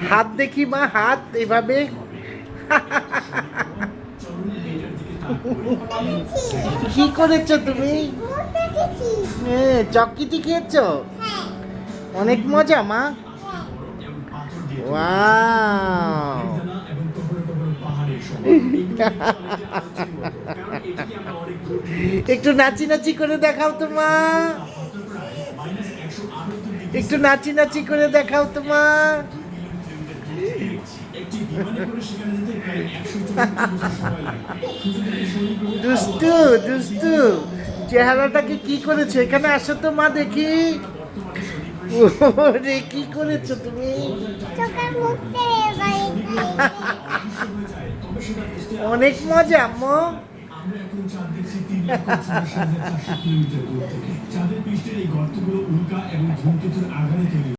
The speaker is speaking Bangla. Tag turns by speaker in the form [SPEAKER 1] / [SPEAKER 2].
[SPEAKER 1] হাত দেখি মা, হাত এভাবে। কি করেছো তুমি? চকিটি খেয়েছো? অনেক মজা মা। ওয়াও। একটু নাচি নাচি করে দেখাও তো মা, একটু নাচি নাচি করে দেখাও তো মা। দুষ্টু দুষ্টু চেহারাটাকে কি করেছো? এখানে আসো তো মা দেখি। ওরে কি করেছো তুমি? অনেক মজা আম্মু। আমরা এখন চাঁদ দেখছি 3,64,400 কিলোমিটার দূর থেকে। চাঁদের পৃষ্ঠের এই গর্তগুলো উল্কা এবং ধূমকেতুর আঘাতে তৈরি।